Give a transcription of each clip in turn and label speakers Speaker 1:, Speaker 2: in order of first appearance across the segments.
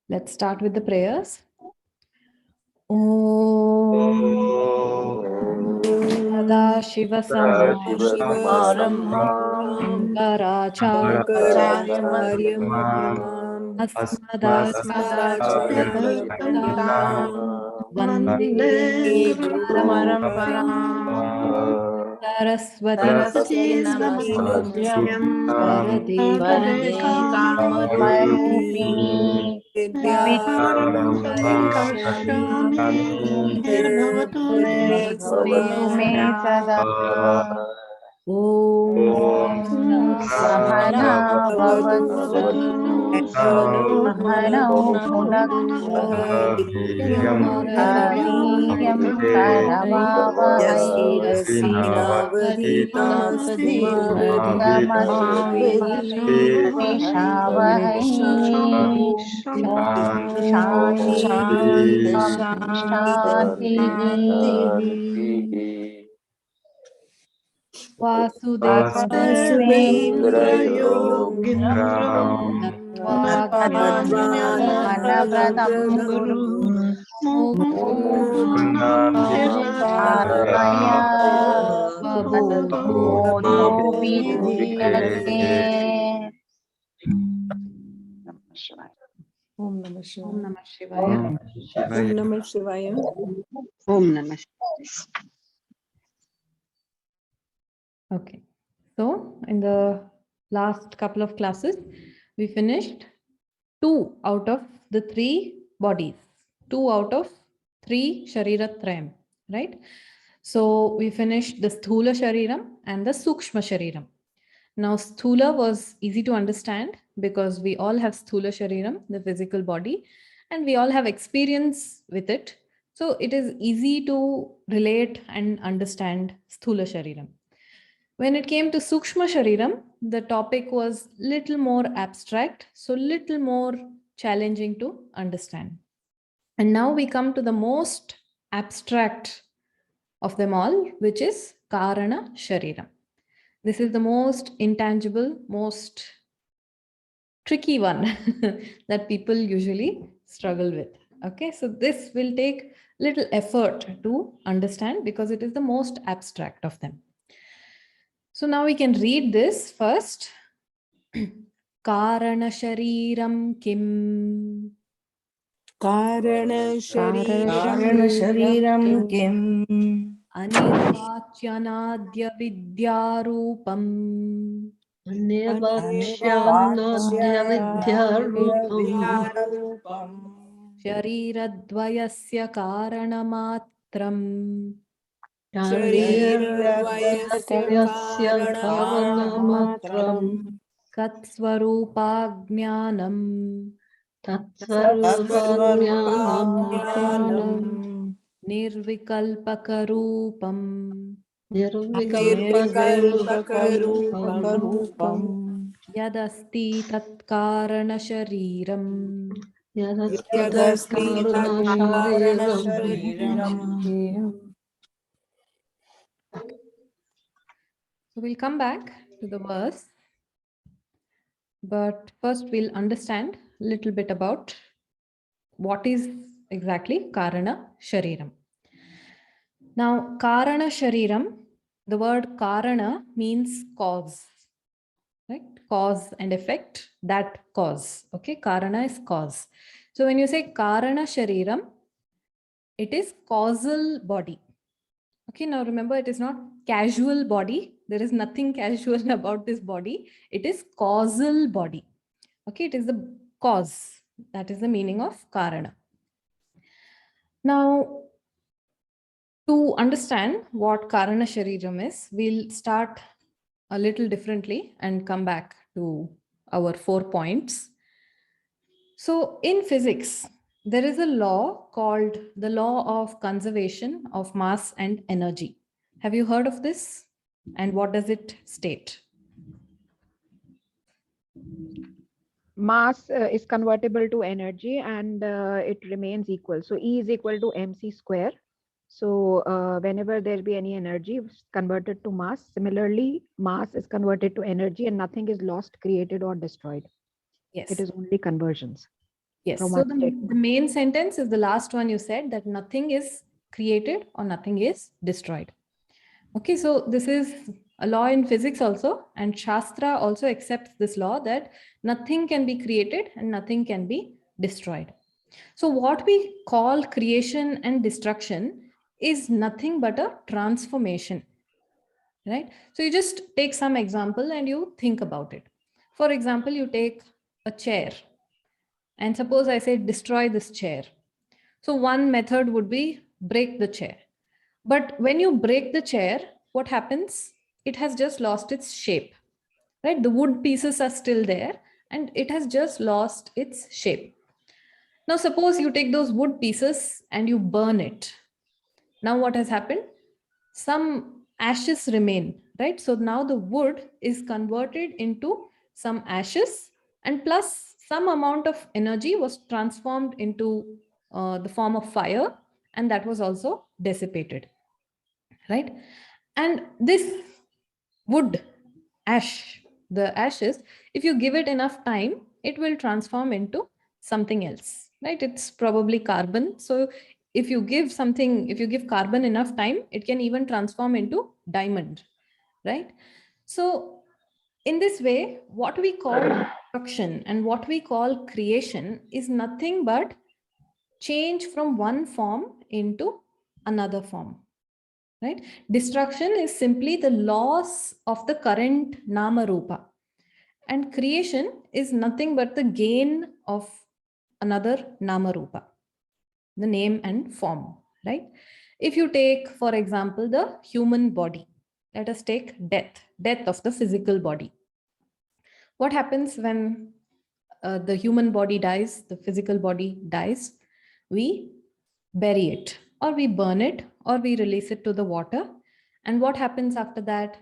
Speaker 1: Let's start with the prayers. Om Sada Shiva Samaram Shankaracharya Asmadacharya Vande Guru Parampara Saraswati Namastutyam Varadevi Kamarupini Vidyam Karishami Bhavatu me sada Om Sahana Bhavatu Sahanau Bhunaktu Viriyam Karavavahai Vishavahai Om Shanti Shanti Vasudevendra Yogindram Nattvajnanam Guru Mukundaya Bodho Vidyate. Om Namah Shivaya. Om Namah Shivaya.
Speaker 2: Om Namah Shivaya.
Speaker 1: Okay, so in the last couple of classes, we finished 2 out of the 3 bodies, 2 out of 3 Shariratrayam, right? So we finished the Sthula Shariram and the Sukshma Shariram. Now, Sthula was easy to understand because we all have Sthula Shariram, the physical body, and we all have experience with it. So it is easy to relate and understand Sthula Shariram. When it came to Sukshma Shariram, the topic was little more abstract, so little more challenging to understand. And now we come to the most abstract of them all, which is Karana Shariram. This is the most intangible, most tricky one that people usually struggle with. Okay, so this will take little effort to understand because it is the most abstract of them. So now we can read this first. Karana Shariram Kim.
Speaker 3: Karana Shariram Kim.
Speaker 1: Anirvacyanadya Vidyarupam.
Speaker 3: Anirvacyanadya Vidyarupam.
Speaker 1: Shariradvayasya Karanamatram.
Speaker 3: Sharirvayasya Karanamatram.
Speaker 1: Tatsvarupajnanam.
Speaker 3: Tatsvarupajnanam.
Speaker 1: Nirvikalpakarupam.
Speaker 3: Nirvikalpakarupam.
Speaker 1: Yadasti tatkarana shariram.
Speaker 3: Yadasti tatkarana shariram.
Speaker 1: So we'll come back to the verse. But first we'll understand a little bit about what is exactly Karana Shariram. Now, Karana Shariram, the word Karana means cause, right? Cause and effect, that cause. Okay, Karana is cause. So when you say Karana Shariram, it is causal body. Okay, now remember, it is not casual body. There is nothing casual about this body. It is causal body. Okay, it is the cause. That is the meaning of Karana. Now, to understand what Karana Shariram is, we'll start a little differently and come back to our 4 points. So in physics, there is a law called the law of conservation of mass and energy. Have you heard of this? And what does it state?
Speaker 4: Mass is convertible to energy and it remains equal. So E is equal to mc square. So whenever there be any energy it's converted to mass, similarly mass is converted to energy and nothing is lost, created or destroyed.
Speaker 1: Yes.
Speaker 4: It is only conversions.
Speaker 1: Yes.
Speaker 4: From
Speaker 1: So
Speaker 4: one
Speaker 1: the
Speaker 4: state to
Speaker 1: main sentence is the last one you said, that nothing is created or nothing is destroyed. Okay, so this is a law in physics also, and Shastra also accepts this law that nothing can be created and nothing can be destroyed. So, what we call creation and destruction is nothing but a transformation, right? So, you just take some example and you think about it. For example, you take a chair, and suppose I say destroy this chair. So, one method would be break the chair. But when you break the chair, what happens? It has just lost its shape, right? The wood pieces are still there and it has just lost its shape. Now, suppose you take those wood pieces and you burn it. Now, what has happened? Some ashes remain, right? So now the wood is converted into some ashes, and plus some amount of energy was transformed into the form of fire, and that was also dissipated, right? And this wood ash, the ashes, if you give it enough time, it will transform into something else, right? It's probably carbon. So if you give something, if you give carbon enough time, it can even transform into diamond, right? So in this way, what we call destruction and what we call creation is nothing but change from one form into another form, right? Destruction is simply the loss of the current nama rupa, and creation is nothing but the gain of another nama rupa, the name and form, right? If you take, for example, the human body, let us take death of the physical body. What happens when the human body dies, the physical body dies? We bury it, or we burn it, or we release it to the water. And what happens after that?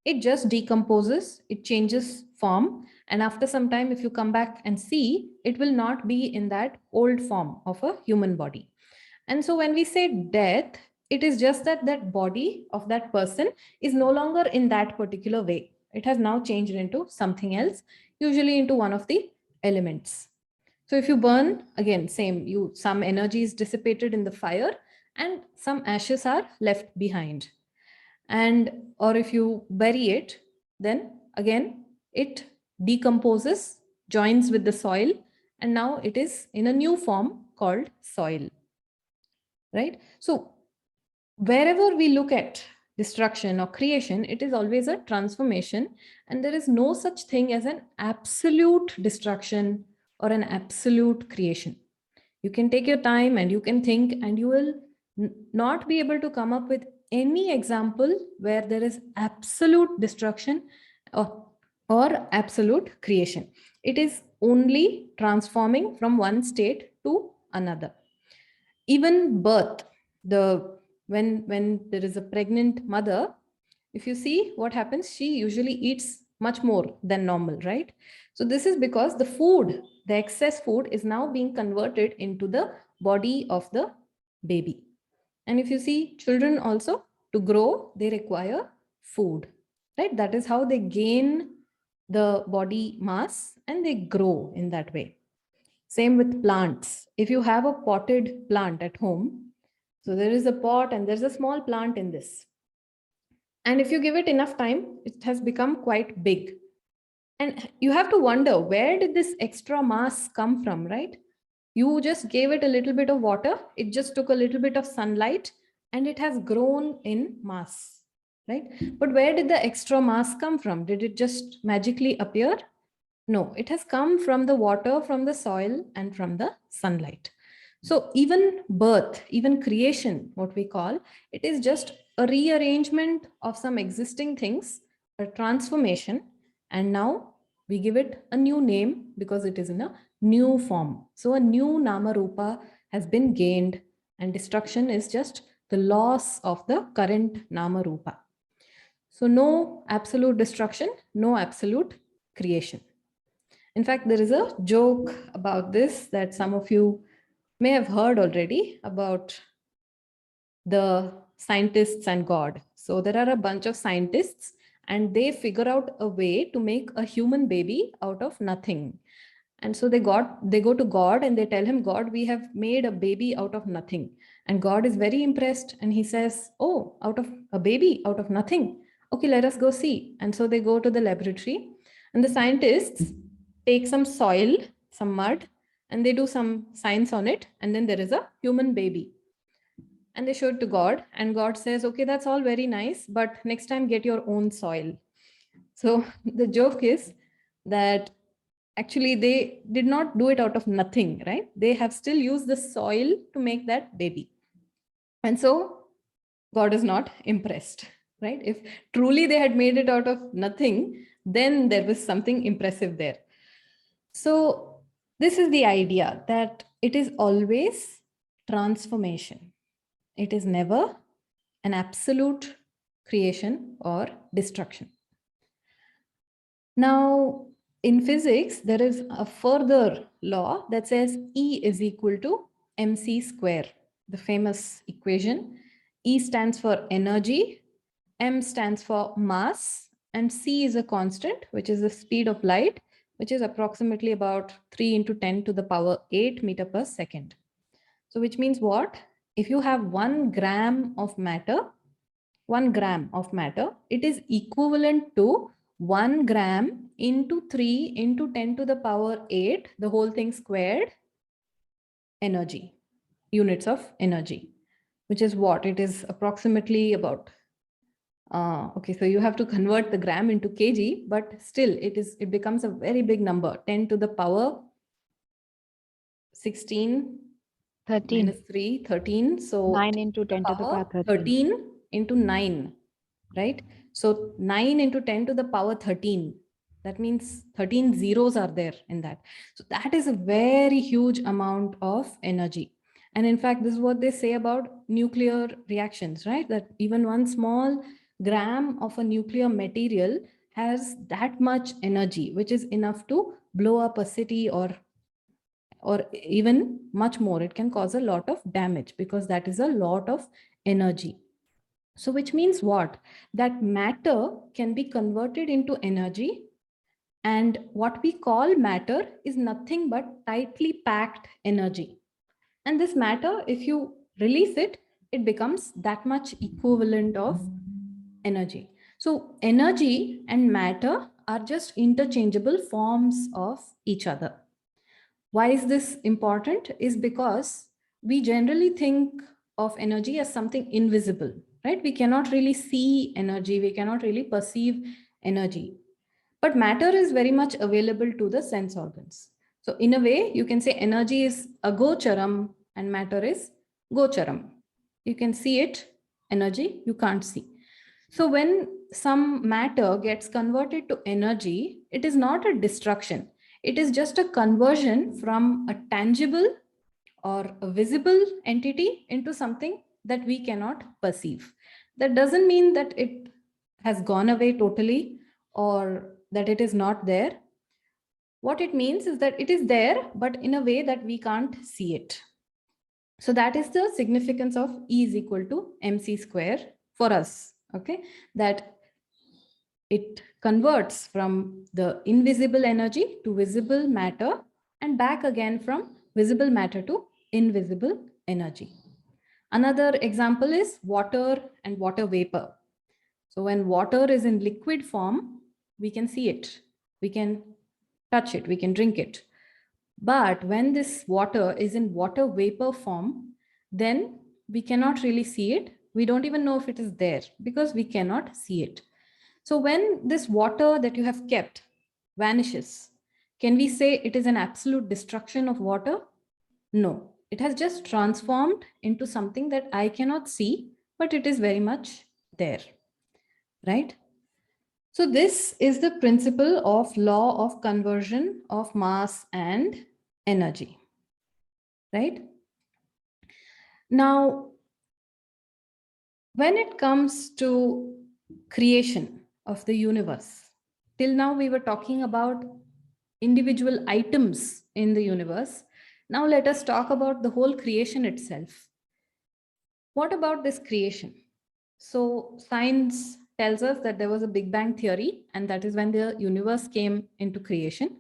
Speaker 1: It just decomposes, it changes form. And after some time, if you come back and see, it will not be in that old form of a human body. And so when we say death, it is just that that body of that person is no longer in that particular way. It has now changed into something else, usually into one of the elements. So if you burn, again, same, you some energy is dissipated in the fire and some ashes are left behind. And or if you bury it, then again it decomposes, joins with the soil, and now it is in a new form called soil, right? So wherever we look at destruction or creation, it is always a transformation, and there is no such thing as an absolute destruction or an absolute creation. You can take your time and you can think, and you will not be able to come up with any example where there is absolute destruction or absolute creation. It is only transforming from one state to another. Even birth, the when there is a pregnant mother, if you see what happens, she usually eats much more than normal, right? So this is because the food, the excess food, is now being converted into the body of the baby. And if you see children also, to grow they require food, right? That is how they gain the body mass and they grow in that way. Same with plants. If you have a potted plant at home, so there is a pot and there's a small plant in this. And if you give it enough time, it has become quite big. And you have to wonder, where did this extra mass come from, right? You just gave it a little bit of water, it just took a little bit of sunlight, and it has grown in mass, right? But where did the extra mass come from? Did it just magically appear? No, it has come from the water, from the soil, and from the sunlight. So even birth, even creation, what we call, it is just a rearrangement of some existing things, a transformation, and now we give it a new name because it is in a new form. So a new Nama Rupa has been gained, and destruction is just the loss of the current Nama Rupa. So no absolute destruction, no absolute creation. In fact, there is a joke about this that some of you may have heard already about the scientists and God. So there are a bunch of scientists and they figure out a way to make a human baby out of nothing. And so they go to God and they tell him, God, we have made a baby out of nothing. And God is very impressed and he says, oh, out of a baby out of nothing. Okay, let us go see. And so they go to the laboratory and the scientists take some soil, some mud, and they do some science on it. And then there is a human baby. And they show it to God. And God says, okay, that's all very nice, but next time get your own soil. So the joke is that actually they did not do it out of nothing, right? They have still used the soil to make that baby. And so God is not impressed, right? If truly they had made it out of nothing, then there was something impressive there. So this is the idea that it is always transformation. It is never an absolute creation or destruction. Now, in physics, there is a further law that says E is equal to mc square, the famous equation. E stands for energy, m stands for mass, and c is a constant, which is the speed of light, which is approximately about 3 into 10 to the power 8 meter per second. So which means what? If you have 1 gram of matter, 1 gram of matter, it is equivalent to 1 gram into 3 into 10 to the power 8, the whole thing squared, energy, units of energy, which is what? It is approximately about, okay, so you have to convert the gram into kg, but still it becomes a very big number, 10 to the power 16
Speaker 4: 13.
Speaker 1: minus 3, 13. So
Speaker 4: 9 into 10 to the power 13.
Speaker 1: 13 into 9, right? So 9 into 10 to the power 13. That means 13 zeros are there in that. So that is a very huge amount of energy. And in fact, this is what they say about nuclear reactions, right? That even 1 small gram of a nuclear material has that much energy, which is enough to blow up a city or even much more. It can cause a lot of damage because that is a lot of energy. So which means what? That matter can be converted into energy, and what we call matter is nothing but tightly packed energy. And this matter, if you release it, it becomes that much equivalent of energy. So energy and matter are just interchangeable forms of each other. Why is this important? Is because we generally think of energy as something invisible, right? We cannot really see energy, we cannot really perceive energy. But matter is very much available to the sense organs. So in a way, you can say energy is agocharam and matter is gocharam. You can see it, energy, you can't see. So when some matter gets converted to energy, it is not a destruction. It is just a conversion from a tangible or a visible entity into something that we cannot perceive. That doesn't mean that it has gone away totally or that it is not there. What it means is that it is there, but in a way that we can't see it. So that is the significance of E is equal to mc square for us, okay? That it converts from the invisible energy to visible matter and back again from visible matter to invisible energy. Another example is water and water vapor. So when water is in liquid form, we can see it, we can touch it, we can drink it. But when this water is in water vapor form, then we cannot really see it. We don't even know if it is there because we cannot see it. So when this water that you have kept vanishes, can we say it is an absolute destruction of water? No, it has just transformed into something that I cannot see, but it is very much there, right? So this is the principle of law of conversion of mass and energy, right? Now, when it comes to creation of the universe, till now we were talking about individual items in the universe. Now let us talk about the whole creation itself. What about this creation? So science tells us that there was a Big Bang theory, and that is when the universe came into creation.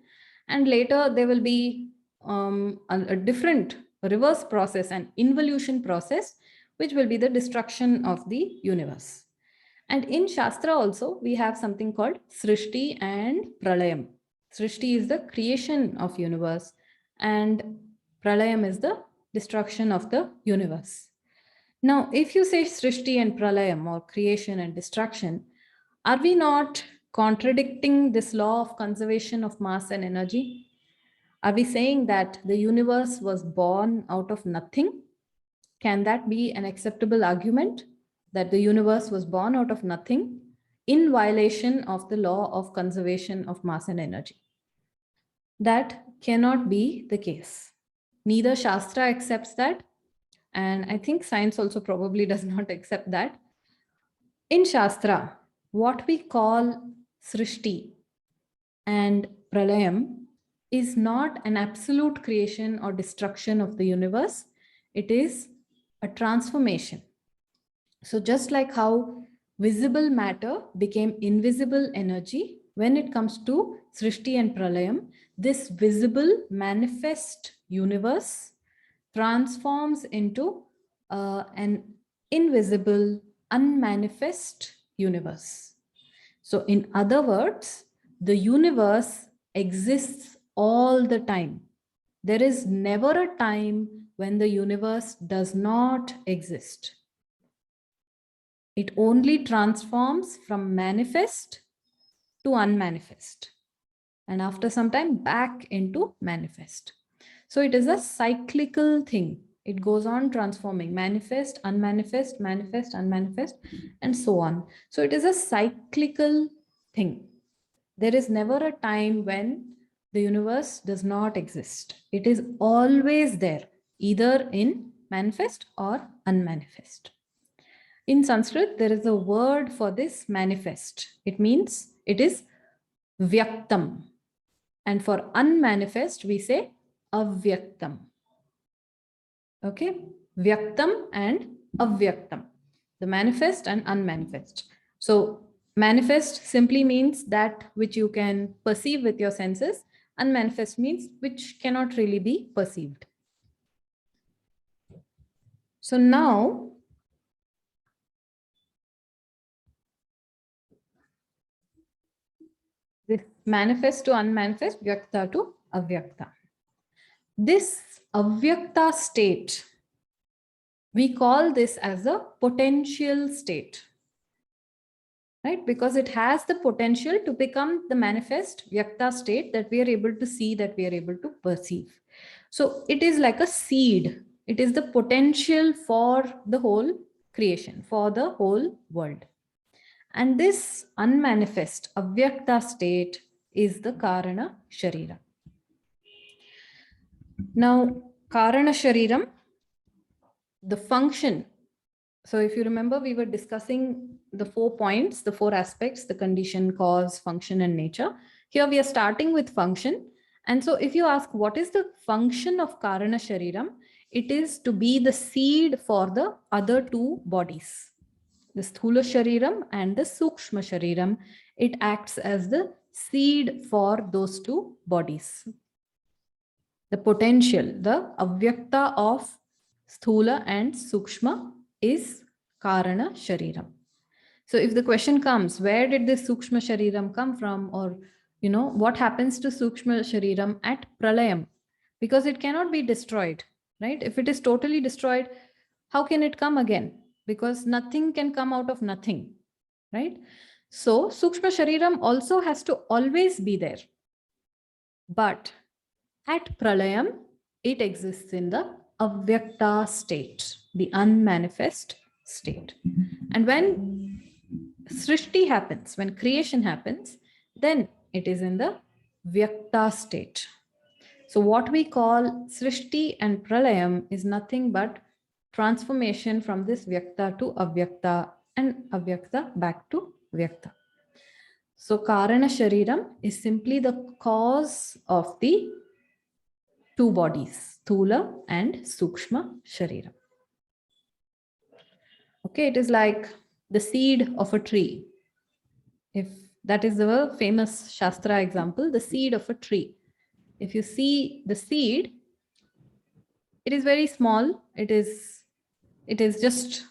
Speaker 1: And later there will be a different reverse process, an involution process, which will be the destruction of the universe. And in Shastra also, we have something called Srishti and Pralayam. Srishti is the creation of universe, and Pralayam is the destruction of the universe. Now, if you say Srishti and Pralayam, or creation and destruction, are we not contradicting this law of conservation of mass and energy? Are we saying that the universe was born out of nothing? Can that be an acceptable argument, that the universe was born out of nothing in violation of the law of conservation of mass and energy? That cannot be the case. Neither Shastra accepts that, and I think science also probably does not accept that. In Shastra, what we call Srishti and Pralayam is not an absolute creation or destruction of the universe. It is a transformation. So just like how visible matter became invisible energy, when it comes to Srishti and Pralayam, this visible manifest universe transforms into an invisible, unmanifest universe. So in other words, the universe exists all the time. There is never a time when the universe does not exist. It only transforms from manifest to unmanifest, and after some time back into manifest. So it is a cyclical thing. It goes on transforming, manifest, unmanifest, manifest, unmanifest, and so on. So it is a cyclical thing. There is never a time when the universe does not exist. It is always there, either in manifest or unmanifest. In Sanskrit, there is a word for this manifest. It means it is vyaktam. And for unmanifest, we say avyaktam. Okay? Vyaktam and avyaktam. The manifest and unmanifest. So manifest simply means that which you can perceive with your senses. Unmanifest means which cannot really be perceived. So now, this manifest to unmanifest, vyakta to avyakta. This avyakta state, we call this as a potential state, right? Because it has the potential to become the manifest vyakta state that we are able to see, that we are able to perceive. So it is like a seed. It is the potential for the whole creation, for the whole world. And this unmanifest avyakta state is the Karana Sharira. Now, Karana Shariram, the function. So if you remember, we were discussing the 4 points, the 4 aspects, the condition, cause, function, and nature. Here we are starting with function. And so if you ask what is the function of Karana Shariram, it is to be the seed for the other 2 bodies. The Sthula Shariram and the Sukshma Shariram. It acts as the seed for those 2 bodies. The potential, the avyakta of Sthula and Sukshma is Karana Shariram. So if the question comes, where did this Sukshma Shariram come from? Or, what happens to Sukshma Shariram at Pralayam? Because it cannot be destroyed, right? If it is totally destroyed, how can it come again? Because nothing can come out of nothing, right? So Sukshma Shariram also has to always be there. But at Pralayam, it exists in the avyakta state, the unmanifest state. And when Srishti happens, when creation happens, then it is in the vyakta state. So what we call Srishti and Pralayam is nothing but transformation from this vyakta to avyakta and avyakta back to vyakta. So Karana Shariram is simply the cause of the 2 bodies, Sthula and Sukshma Shariram. Okay, it is like the seed of a tree. If that is the famous Shastra example, the seed of a tree. If you see the seed, it is very small. It is just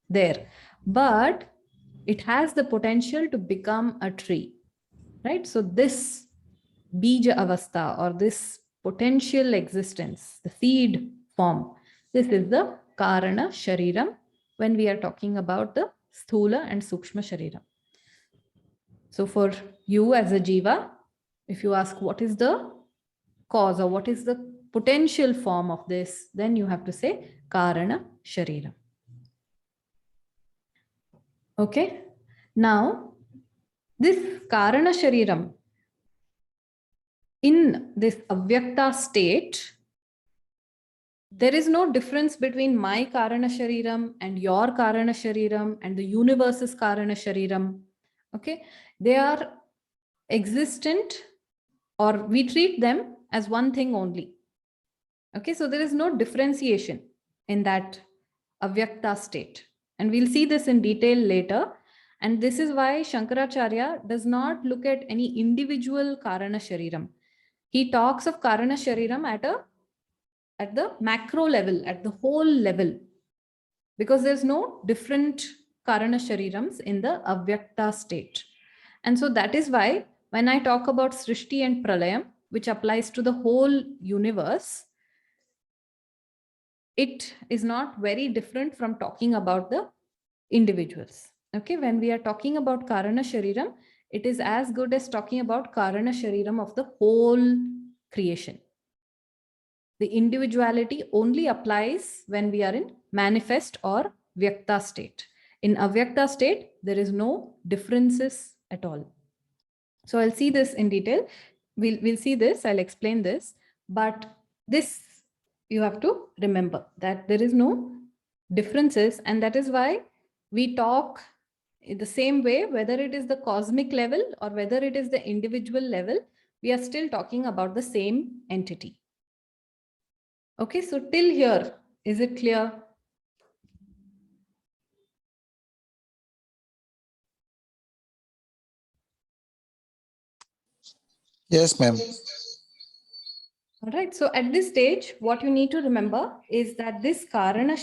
Speaker 1: there, but it has the potential to become a tree, right? So this bija avastha, or this potential existence, the seed form, this is the karana shariram when we are talking about the sthula and sukshma shariram. So for you as a jiva, if you ask what is the cause or what is the potential form of this, then you have to say karana shariram. Okay. Now, this karana shariram, in this avyakta state, there is no difference between my karana shariram and your karana shariram and the universe's karana shariram. Okay. They are existent, or we treat them as one thing only. Okay. So there is no differentiation in that avyakta state. And we'll see this in detail later. And this is why Shankaracharya does not look at any individual karana shariram. He talks of karana shariram at the macro level, at the whole level, because there's no different karana sharirams in the avyakta state. And so that is why when I talk about Srishti and Pralayam, which applies to the whole universe, it is not very different from talking about the individuals. Okay, when we are talking about karana shariram, it is as good as talking about karana shariram of the whole creation. The individuality only applies when we are in manifest or vyakta state. In avyakta state, there is no differences at all. So I'll see this in detail. We'll see this, I'll explain this, but this you have to remember that there is no differences, and that is why we talk in the same way, whether it is the cosmic level or whether it is the individual level, we are still talking about the same entity. Okay, so till here, is it clear?
Speaker 5: Yes, ma'am.
Speaker 1: All right, so at this stage, what you need to remember is that this Karana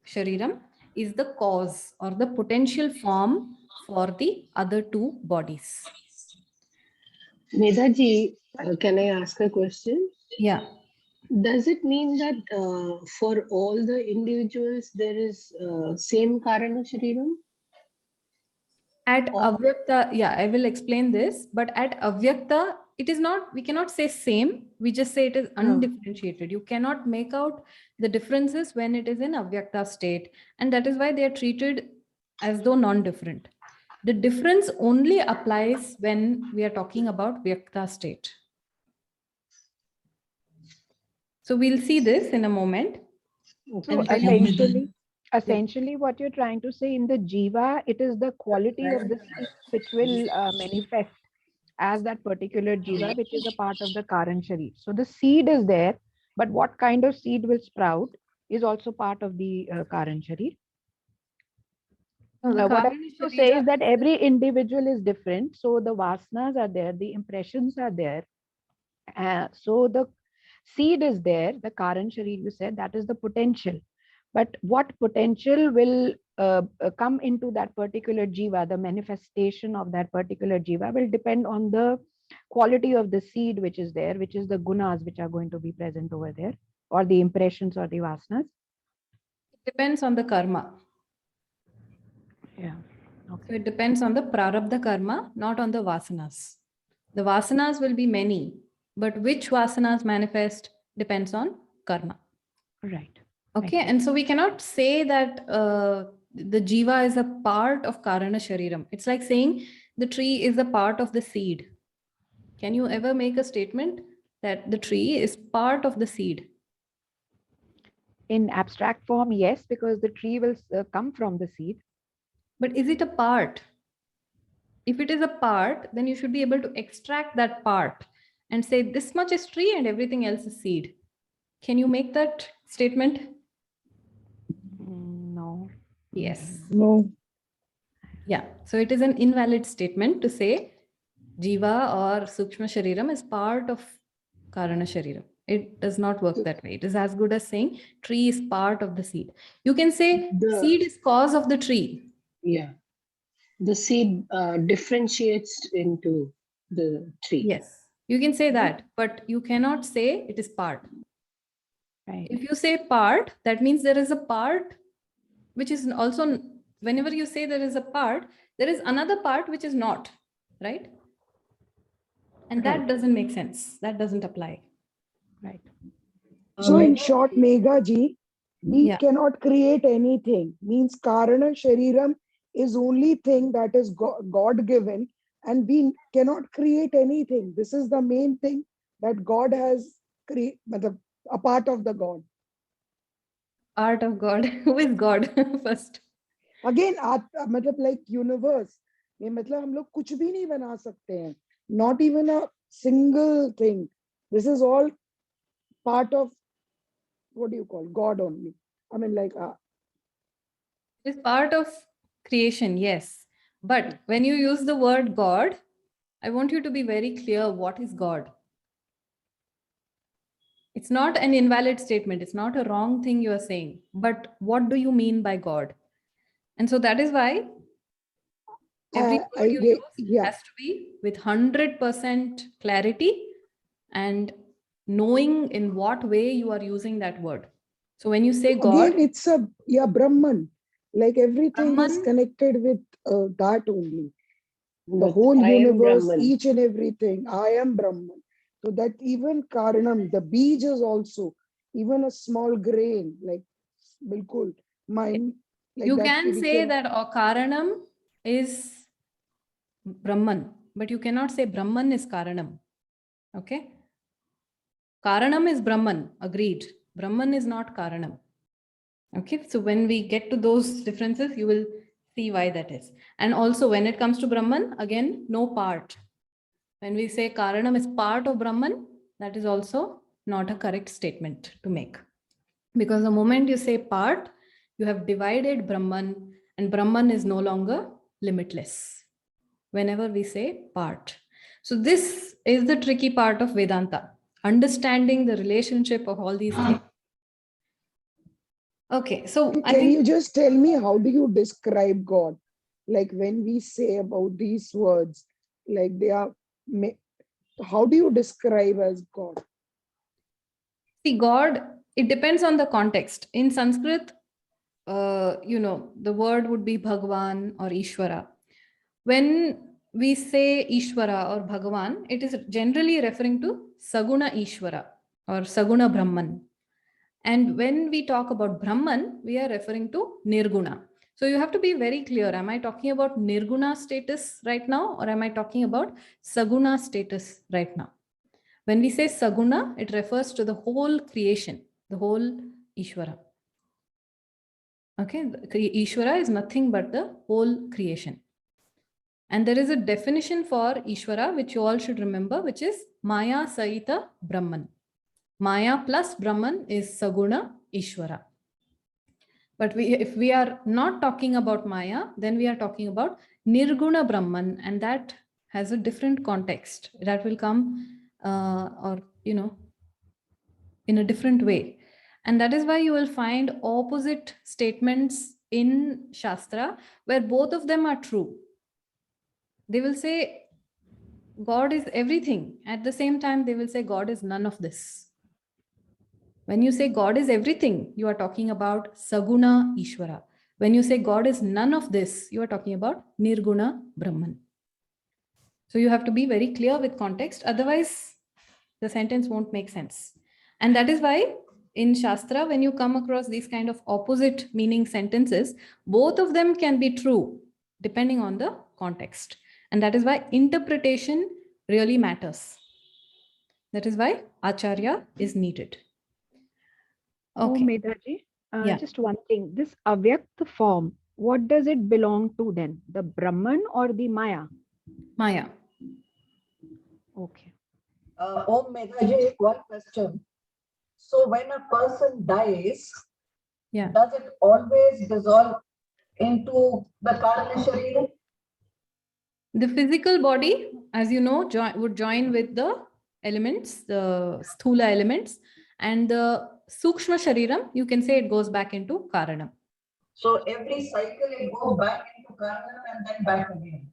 Speaker 1: Shariram is the cause or the potential form for the other two bodies.
Speaker 3: Medhaji, can I ask a question?
Speaker 1: Yeah.
Speaker 3: Does it mean that for all the individuals there is same Karana Shariram?
Speaker 1: At
Speaker 3: Or-
Speaker 1: Avyakta, yeah, I will explain this, but at Avyakta, it is not, we cannot say same, we just say it is undifferentiated. You cannot make out the differences when it is in Avyakta state, and that is why they are treated as though non-different. The difference only applies when we are talking about Vyakta state. So we'll see this in a moment.
Speaker 4: So essentially what you're trying to say, in the jiva, it is the quality of the seed which will manifest as that particular jiva, which is a part of the Karan Sharir. So the seed is there, but what kind of seed will sprout is also part of the Karan Sharir. What I mean to say is that every individual is different. So the vasanas are there, the impressions are there. So the seed is there, the Karan Sharir, you said, that is the potential. But what potential will come into that particular jiva, the manifestation of that particular jiva will depend on the quality of the seed which is there, which is the gunas which are going to be present over there, or the impressions or the vasanas.
Speaker 1: It depends on the karma.
Speaker 4: Yeah.
Speaker 1: Okay. So it depends on the prarabdha karma, not on the vasanas. The vasanas will be many, but which vasanas manifest depends on karma.
Speaker 4: Right.
Speaker 1: Okay, and so we cannot say that the jiva is a part of karana shariram. It's like saying the tree is a part of the seed. Can you ever make a statement that the tree is part of the seed?
Speaker 4: In abstract form, yes, because the tree will come from the seed.
Speaker 1: But is it a part? If it is a part, then you should be able to extract that part and say this much is tree and everything else is seed. Can you make that statement?
Speaker 4: No.
Speaker 1: Yes.
Speaker 2: No.
Speaker 1: Yeah. So it is an invalid statement to say Jiva or Sukshma Shariram is part of Karana Shariram. It does not work that way. It is as good as saying tree is part of the seed. You can say seed is cause of the tree.
Speaker 3: Yeah. The seed differentiates into the tree.
Speaker 1: Yes. You can say that, but you cannot say it is part.
Speaker 4: Right.
Speaker 1: If you say part, that means there is a part which is also, whenever you say there is a part, there is another part which is not, right? And that
Speaker 4: Right.
Speaker 1: doesn't make sense. That doesn't apply.
Speaker 4: Right.
Speaker 5: So in short, Megha ji, we
Speaker 1: Yeah.
Speaker 5: cannot create anything. Means Karana Shariram is only thing that is God given, and we cannot create anything. This is the main thing that God has created, a part of the God.
Speaker 1: Art of God. Who is God first?
Speaker 5: Again, मतलब like universe. ये मतलब हम लोग कुछ भी नहीं बना सकते हैं. Not even a single thing. This is all part of, what do you call, God only. I mean, like,
Speaker 1: It is part of creation, yes. But when you use the word God, I want you to be very clear what is God. It's not an invalid statement. It's not a wrong thing you are saying. But what do you mean by God? And so that is why every word you use
Speaker 5: yeah.
Speaker 1: has to be with 100% clarity and knowing in what way you are using that word. So when you say God,
Speaker 5: Again, it's a, yeah, Brahman. Like everything is
Speaker 1: Brahman,
Speaker 5: connected with that only. The
Speaker 3: But
Speaker 5: whole
Speaker 3: I am
Speaker 5: universe,
Speaker 3: Brahman.
Speaker 5: each and everything. I am Brahman. So that even Karanam, the beej is also, even a small grain, like bilkul, mine, like
Speaker 1: you
Speaker 5: that.
Speaker 1: can say that Karanam is Brahman, but you cannot say Brahman is Karanam. Okay? Karanam is Brahman, agreed. Brahman is not Karanam. Okay, so when we get to those differences, you will see why that is. And also when it comes to Brahman, again, no part. When we say Karanam is part of Brahman, that is also not a correct statement to make. Because the moment you say part, you have divided Brahman, and Brahman is no longer limitless. Whenever we say part. So this is the tricky part of Vedanta, understanding the relationship of all these things. Okay, so I
Speaker 5: Can
Speaker 1: think
Speaker 5: you just tell me, how do you describe God? Like when we say about these words, like they are, how do you describe as God?
Speaker 1: see, God, it depends on the context. In Sanskrit, the word would be Bhagwan or Ishvara. When we say Ishvara or Bhagavan, it is generally referring to Saguna Ishvara or Saguna Brahman. And when we talk about Brahman, we are referring to Nirguna. So you have to be very clear. Am I talking about Nirguna status right now, or am I talking about Saguna status right now? When we say Saguna, it refers to the whole creation, the whole Ishvara. Okay, Ishvara is nothing but the whole creation. And there is a definition for Ishvara, which you all should remember, which is Maya Saita Brahman. Maya plus Brahman is Saguna Ishvara. But if we are not talking about Maya, then we are talking about Nirguna Brahman, and that has a different context. That will come in a different way. And that is why you will find opposite statements in Shastra where both of them are true. They will say God is everything. At the same time, they will say God is none of this. When you say God is everything, you are talking about Saguna Ishvara. When you say God is none of this, you are talking about Nirguna Brahman. So you have to be very clear with context. Otherwise, the sentence won't make sense. And that is why in Shastra, when you come across these kind of opposite meaning sentences, both of them can be true depending on the context. And that is why interpretation really matters. That is why Acharya is needed. Okay.
Speaker 4: Oh, Medhaji,
Speaker 1: Yeah.
Speaker 4: just one thing. This avyakt form, what does it belong to then? The Brahman or the Maya?
Speaker 1: Maya.
Speaker 4: Okay.
Speaker 6: Om Meghaji, one question. So when a person dies,
Speaker 1: Yeah.
Speaker 6: does it always dissolve into the Karana Sharira?
Speaker 1: The physical body, as you know, would join with the elements, the sthula elements, and the sukshma shariram, you can say it goes back into karanam.
Speaker 6: So every cycle it goes back into Karanam and then back again.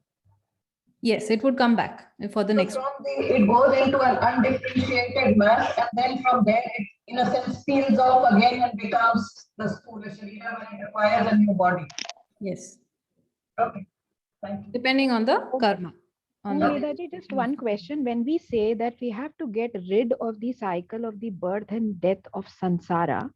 Speaker 1: Yes, it would come back for the
Speaker 6: So
Speaker 1: next.
Speaker 6: from it goes into an undifferentiated mass, and then from there it, in a sense, peels off again and becomes the Sthula Sharira when it requires a new body.
Speaker 1: Yes,
Speaker 6: Okay, thank you.
Speaker 1: depending on the karma. On the,
Speaker 4: Medaji, just one question. When we say that we have to get rid of the cycle of the birth and death of samsara,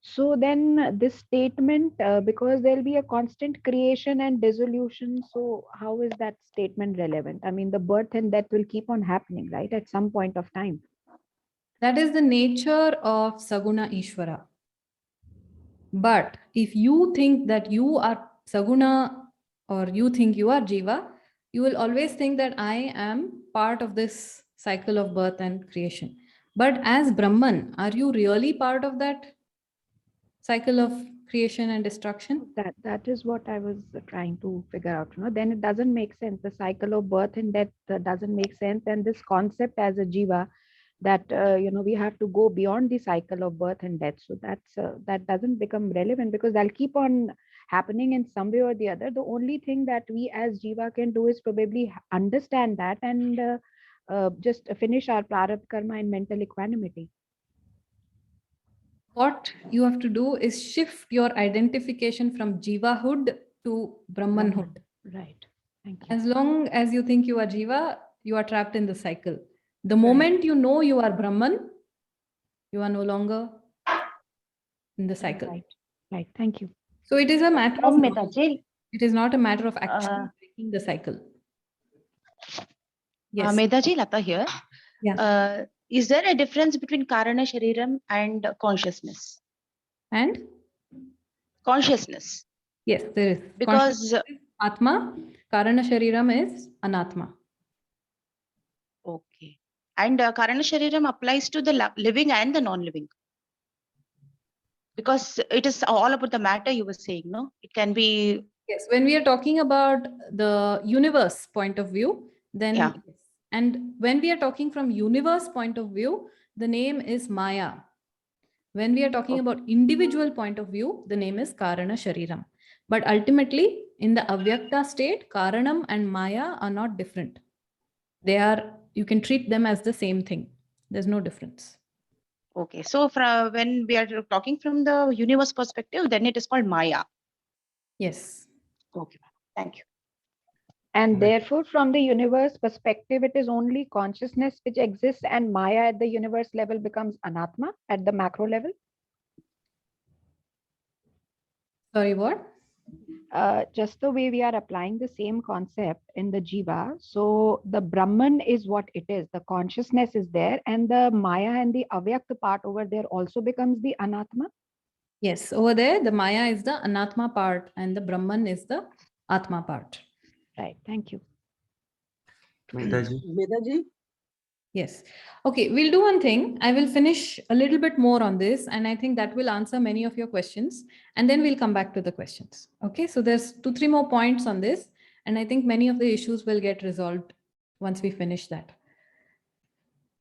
Speaker 4: so then this statement, because there'll be a constant creation and dissolution, so how is that statement relevant? I mean, the birth and death will keep on happening, right, at some point of time.
Speaker 1: that is the nature of Saguna Ishvara. But if you think that you are Saguna or you think you are Jiva, you will always think that I am part of this cycle of birth and creation. But as Brahman, are you really part of that cycle of creation and destruction?
Speaker 4: That is what I was trying to figure out. Then it doesn't make sense. The cycle of birth and death doesn't make sense. And this concept as a jiva, that we have to go beyond the cycle of birth and death. So that doesn't become relevant, because they'll keep on happening in some way or the other. The only thing that we as jiva can do is probably understand that and just finish our prarabdha karma in mental equanimity.
Speaker 1: What you have to do is shift your identification from Jivahood to Brahmanhood.
Speaker 4: Right. Thank you.
Speaker 1: As long as you think you are Jiva, you are trapped in the cycle. The moment you know you are Brahman, you are no longer in the cycle.
Speaker 4: Right. Thank you.
Speaker 1: So it is a matter of
Speaker 2: Metaji,
Speaker 1: it is not a matter of actually breaking the cycle. Yes.
Speaker 2: Metaji, Lata here.
Speaker 1: Yeah.
Speaker 2: Is there a difference between Karana Shariram and consciousness?
Speaker 1: And
Speaker 2: Consciousness.
Speaker 1: yes, there is.
Speaker 2: Because
Speaker 1: Consciousness is Atma, Karana Shariram is Anatma.
Speaker 2: okay. And Karana Shariram applies to the living and the non-living. Because it is all about the matter you were saying, no? It can be.
Speaker 1: Yes, when we are talking about the universe point of view, then
Speaker 2: Yeah.
Speaker 1: yes. And when we are talking from universe point of view, the name is Maya. When we are talking about individual point of view, the name is Karana Shariram. But ultimately, in the Avyakta state, Karanam and Maya are not different. They are, you can treat them as the same thing. There's no difference.
Speaker 2: Okay. So when we are talking from the universe perspective, then it is called Maya.
Speaker 1: Yes.
Speaker 2: Okay. Thank you.
Speaker 4: And therefore, from the universe perspective, it is only consciousness which exists, and Maya at the universe level becomes Anatma at the macro level.
Speaker 1: Sorry, what?
Speaker 4: Just the way we are applying the same concept in the Jiva. So the Brahman is what it is. The consciousness is there, and the Maya and the Avyakta part over there also becomes the Anatma.
Speaker 1: Yes, over there, the Maya is the Anatma part and the Brahman is the Atma part.
Speaker 4: Right. Thank you.
Speaker 5: Vedaji?
Speaker 1: Yes. Okay, we'll do one thing. I will finish a little bit more on this, and I think that will answer many of your questions. And then we'll come back to the questions. Okay, so there's 2-3 more points on this. And I think many of the issues will get resolved once we finish that.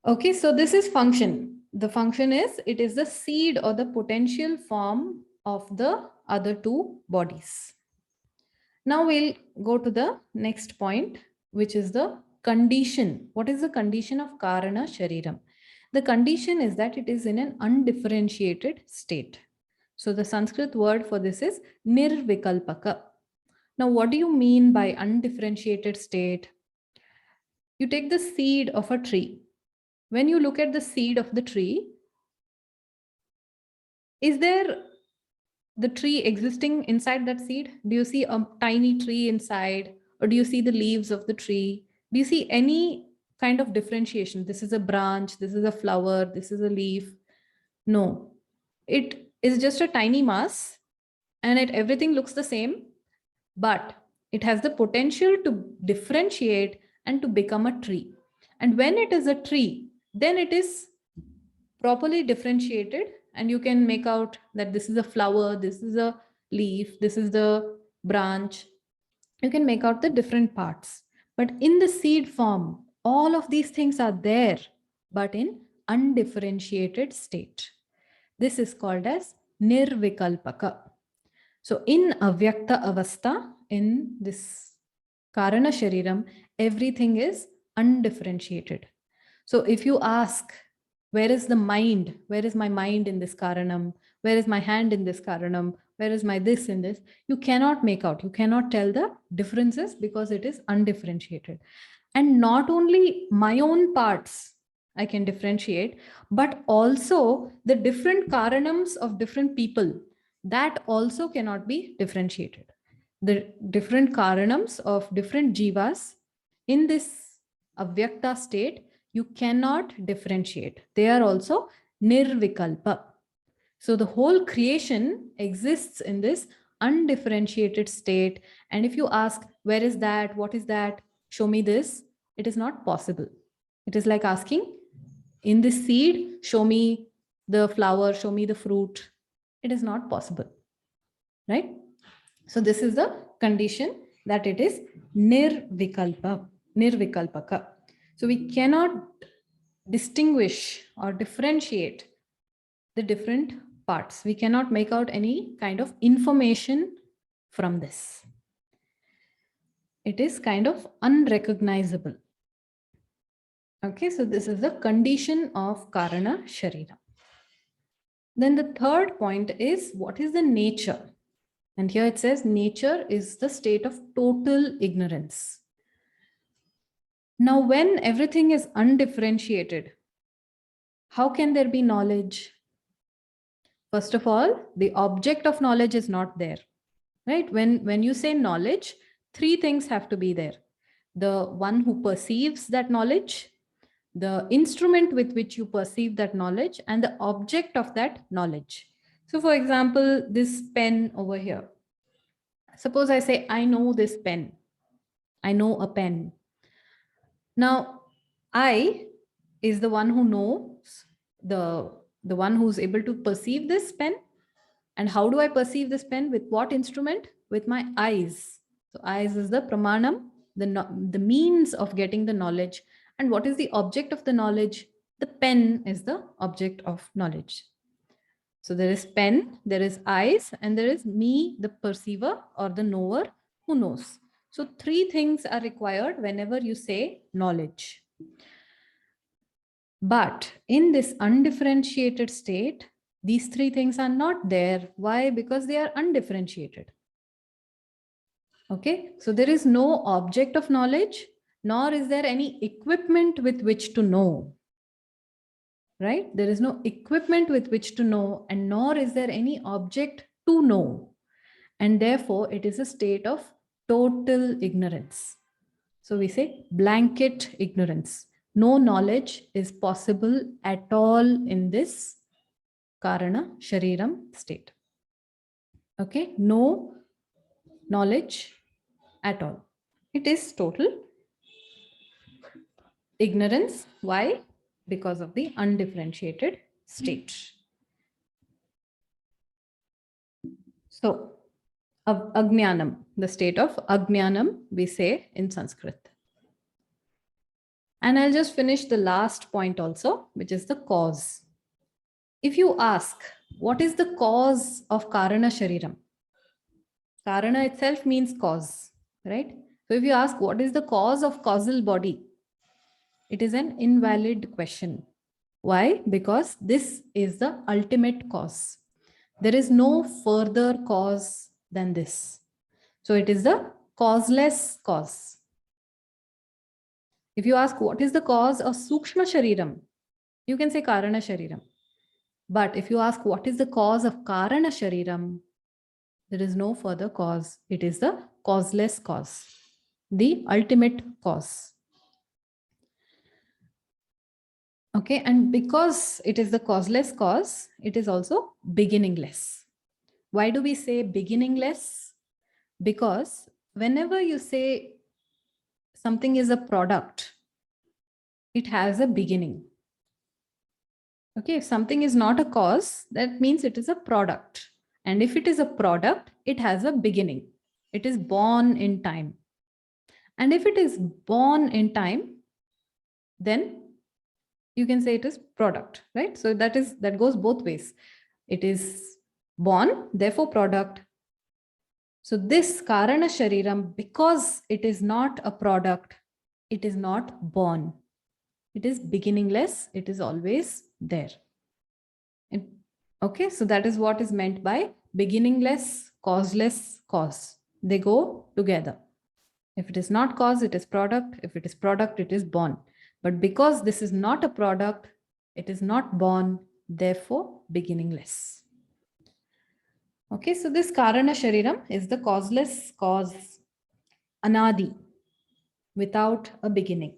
Speaker 1: Okay, so this is function. The function is, it is the seed or the potential form of the other two bodies. Now we'll go to the next point, which is the condition. What is the condition of Karana Shariram? The condition is that it is in an undifferentiated state. So the Sanskrit word for this is Nirvikalpaka. Now, what do you mean by undifferentiated state? You take the seed of a tree. When you look at the seed of the tree, is there the tree existing inside that seed? Do you see a tiny tree inside, or do you see the leaves of the tree? Do you see any kind of differentiation? This is a branch, this is a flower, this is a leaf. No, it is just a tiny mass and everything looks the same, but it has the potential to differentiate and to become a tree. And when it is a tree, then it is properly differentiated and you can make out that this is a flower, this is a leaf, this is the branch. You can make out the different parts. But in the seed form, all of these things are there, but in undifferentiated state. This is called as nirvikalpaka. So in avyakta avastha, in this karana shariram, everything is undifferentiated. So if you ask, where is the mind? Where is my mind in this karanam? Where is my hand in this karanam? Where is my this in this? You cannot make out. You cannot tell the differences because it is undifferentiated. And not only my own parts I can differentiate, but also the different karanams of different people, that also cannot be differentiated. The different karanams of different jivas in this avyakta state, you cannot differentiate. They are also nirvikalpa. So the whole creation exists in this undifferentiated state. And if you ask, where is that? What is that? Show me this. It is not possible. It is like asking, in this seed, show me the flower, show me the fruit. It is not possible, right? So this is the condition that it is nirvikalpa, nirvikalpaka. So we cannot distinguish or differentiate the different parts. We cannot make out any kind of information from this. It is kind of unrecognizable. Okay, so this is the condition of karana sharira. Then the third point is, what is the nature? And here it says nature is the state of total ignorance. Now, when everything is undifferentiated, how can there be knowledge? First of all, the object of knowledge is not there, right? When you say knowledge, three things have to be there. The one who perceives that knowledge, the instrument with which you perceive that knowledge, and the object of that knowledge. So for example, this pen over here. Suppose I say, I know this pen. I know a pen. Now, I is the one who knows, the one who's able to perceive this pen. And how do I perceive this pen? With what instrument? With my eyes. So eyes is the pramanam, the means of getting the knowledge. And what is the object of the knowledge? The pen is the object of knowledge. So there is pen, there is eyes, and there is me, the perceiver or the knower who knows. So three things are required whenever you say knowledge. But in this undifferentiated state, these three things are not there. Why? Because they are undifferentiated. Okay, so there is no object of knowledge, nor is there any equipment with which to know. Right? There is no equipment with which to know, and nor is there any object to know. And therefore, it is a state of total ignorance. So we say blanket ignorance. No knowledge is possible at all in this karana shariram state. Okay, no knowledge at all. It is total ignorance. Why? Because of the undifferentiated state. So, ajnanam, the state of ajnanam, we say in Sanskrit. And I'll just finish the last point also, which is the cause. If you ask, what is the cause of karana shariram? Karana itself means cause, right? So if you ask, what is the cause of causal body? It is an invalid question. Why? Because this is the ultimate cause. There is no further cause than this. So it is the causeless cause. If you ask, what is the cause of Sukshma Shariram? You can say Karana Shariram. But if you ask, what is the cause of Karana Shariram? There is no further cause. It is the causeless cause, the ultimate cause. Okay, and because it is the causeless cause, it is also beginningless. Why do we say beginningless? Because whenever you say something is a product, it has a beginning. Okay, if something is not a cause, that means it is a product. And if it is a product, it has a beginning. It is born in time. And if it is born in time, then you can say it is product, right? So that goes both ways. It is born, therefore product. So this Karana Shariram, because it is not a product, it is not born. It is beginningless. It is always there. Okay, so that is what is meant by beginningless, causeless, cause. They go together. If it is not cause, it is product. If it is product, it is born. But because this is not a product, it is not born, therefore beginningless. Okay, so this Karana Shariram is the causeless cause, Anadi, without a beginning.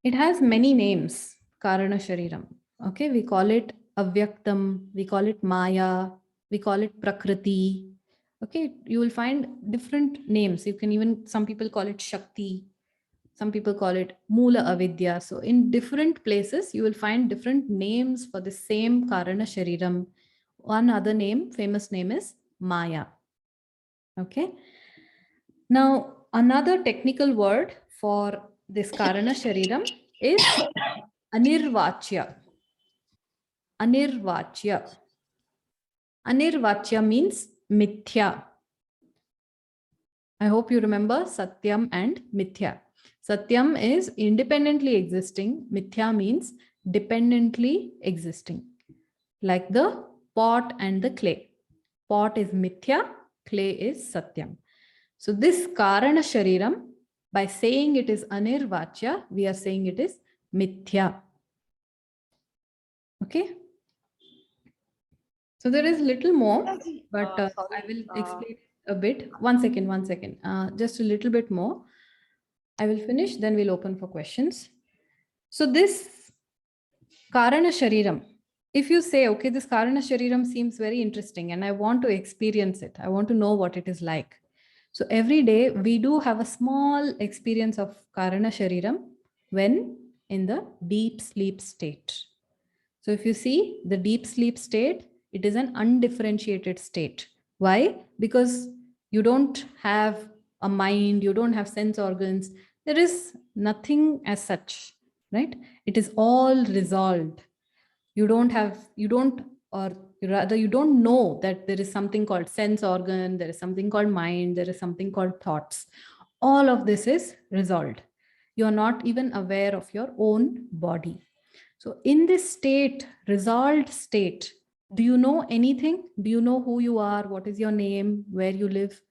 Speaker 1: It has many names, Karana Shariram. Okay, we call it Avyaktam, we call it Maya, we call it Prakriti. Okay, you will find different names. You can even, some people call it Shakti, some people call it Mula Avidya. So in different places, you will find different names for the same Karana Shariram. One other name, famous name is Maya. Okay. Now, another technical word for this Karana Shariram is Anirvachya. Anirvachya. Anirvachya means Mithya. I hope you remember Satyam and Mithya. Satyam is independently existing. Mithya means dependently existing. Like the pot and the clay. Pot is Mithya, clay is Satyam. So this Karana Shariram, by saying it is Anirvachya, we are saying it is Mithya. Okay. So there is little more, but I will explain a bit. One second. Just a little bit more. I will finish, then we'll open for questions. So this Karana Shariram, if you say, okay, this Karana Shariram seems very interesting and I want to experience it, I want to know what it is like. So every day we do have a small experience of Karana Shariram when in the deep sleep state. So if you see the deep sleep state, it is an undifferentiated state. Why? Because you don't have a mind, you don't have sense organs. There is nothing as such, right? It is all resolved. You don't, or rather you don't know that there is something called sense organ, there is something called mind, there is something called thoughts. All of this is resolved. You are not even aware of your own body. So in this state, resolved state, do you know anything? Do you know who you are? What is your name? Where you live?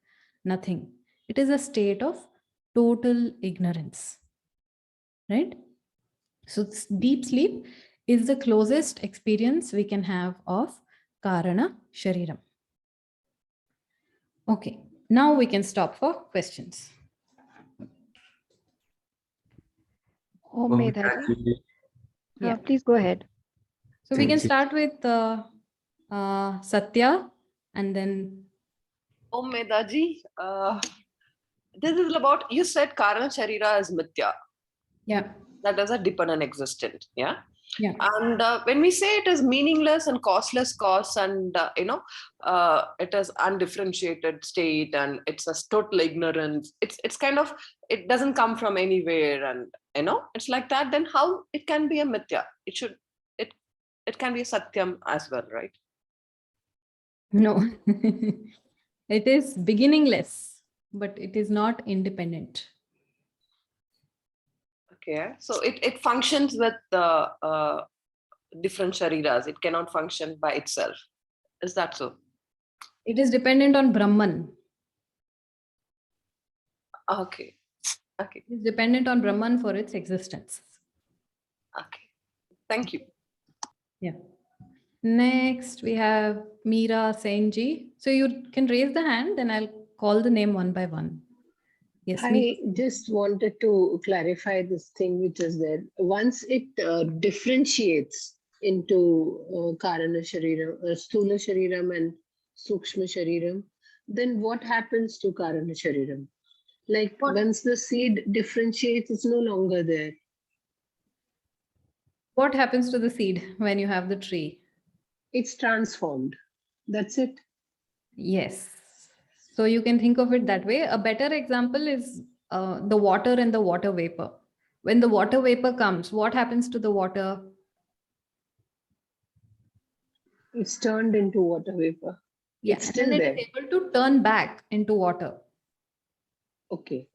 Speaker 1: Nothing. It is a state of total ignorance, right? So deep sleep is the closest experience we can have of Karana Shariram. Okay, now we can stop for questions.
Speaker 4: Om Medhaji.
Speaker 1: Yeah.
Speaker 4: Please go ahead.
Speaker 1: So we can start with Satya and then.
Speaker 7: Om Medhaji, this is about, you said Karana Sharira is Mithya.
Speaker 1: Yeah.
Speaker 7: That is a dependent existent. Yeah.
Speaker 1: Yeah.
Speaker 7: And when we say it is meaningless and causeless cause and, it is undifferentiated state and it's a total ignorance, it's kind of, it doesn't come from anywhere and, it's like that, then how it can be a Mithya? It can be a Satyam as well, right?
Speaker 1: No, it is beginningless, but it is not independent.
Speaker 7: Okay, so it functions with the different shariras. It cannot function by itself. Is that so?
Speaker 1: It is dependent on Brahman.
Speaker 7: Okay. Okay.
Speaker 1: It is dependent on Brahman for its existence.
Speaker 7: Okay. Thank you.
Speaker 1: Yeah. Next, we have Meera Senji. So you can raise the hand, then I'll call the name one by one. Yes.
Speaker 3: I
Speaker 1: Meera.
Speaker 3: just wanted to clarify this thing which is there. Once it differentiates into Karana Shariram, Sthula Shariram and Sukshma Shariram, then what happens to Karana Shariram? Like once the seed differentiates, it's no longer there.
Speaker 1: What happens to the seed when you have the tree?
Speaker 3: It's transformed. That's it.
Speaker 1: Yes. So you can think of it that way. A better example is the water and the water vapor. When the water vapor comes, what happens to the water?
Speaker 3: It's turned into water vapor.
Speaker 1: Yeah,
Speaker 3: It's
Speaker 1: and
Speaker 3: still
Speaker 1: then it
Speaker 3: there.
Speaker 1: is able to turn back into water.
Speaker 3: Okay.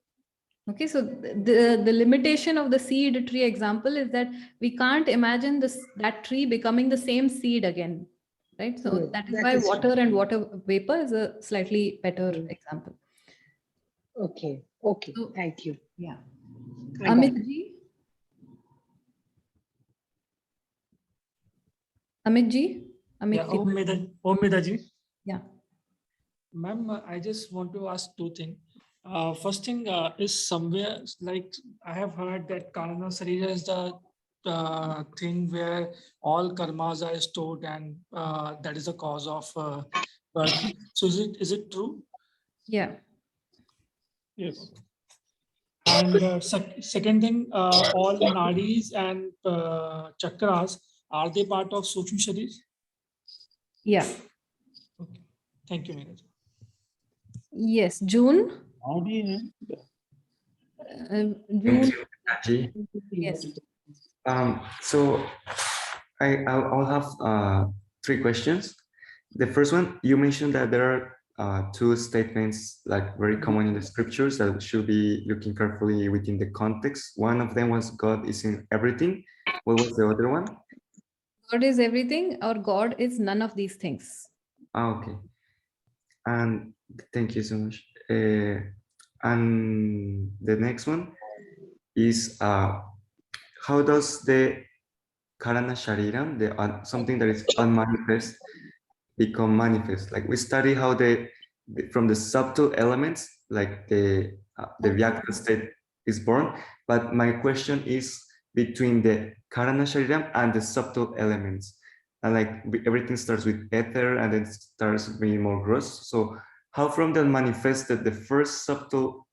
Speaker 1: Okay, so the limitation of the seed tree example is that we can't imagine that tree becoming the same seed again, right? So
Speaker 3: No,
Speaker 1: that is
Speaker 3: that
Speaker 1: why
Speaker 3: is
Speaker 1: water
Speaker 3: true.
Speaker 1: and water vapor is a slightly better
Speaker 3: Mm.
Speaker 1: example.
Speaker 3: Okay. Okay.
Speaker 1: So,
Speaker 3: Thank you.
Speaker 1: yeah.
Speaker 3: I got
Speaker 1: Amit
Speaker 3: it.
Speaker 1: ji? Amit ji? Amit
Speaker 8: Yeah,
Speaker 1: ji?
Speaker 8: Om Medaji.
Speaker 1: Yeah.
Speaker 8: Ma'am, I just want to ask two things. First thing is somewhere like I have heard that Karana Sarira is the thing where all karmas are stored and that is the cause of birth. So is it true?
Speaker 1: Yeah.
Speaker 8: Yes. And second thing, all nadis and chakras, are they part of Sukshma Sharir?
Speaker 1: Yeah.
Speaker 8: Okay. Thank you, Medaji.
Speaker 1: Yes. June?
Speaker 9: Thank
Speaker 1: June.
Speaker 9: you, Naji.
Speaker 1: Yes.
Speaker 9: So I'll have three questions. The first one, you mentioned that there are two statements like very common in the scriptures that we should be looking carefully within the context. One of them was God is in everything. What was the other one?
Speaker 1: God is everything, or God is none of these things.
Speaker 9: Okay. And thank you so much. And the next one is how does the Karana Shariram, something that is unmanifest, become manifest? Like we study how from the subtle elements, like the Vyakta state is born. But my question is between the Karana Shariram and the subtle elements. And like everything starts with ether and then starts being more gross. So how from the manifested, the first subtle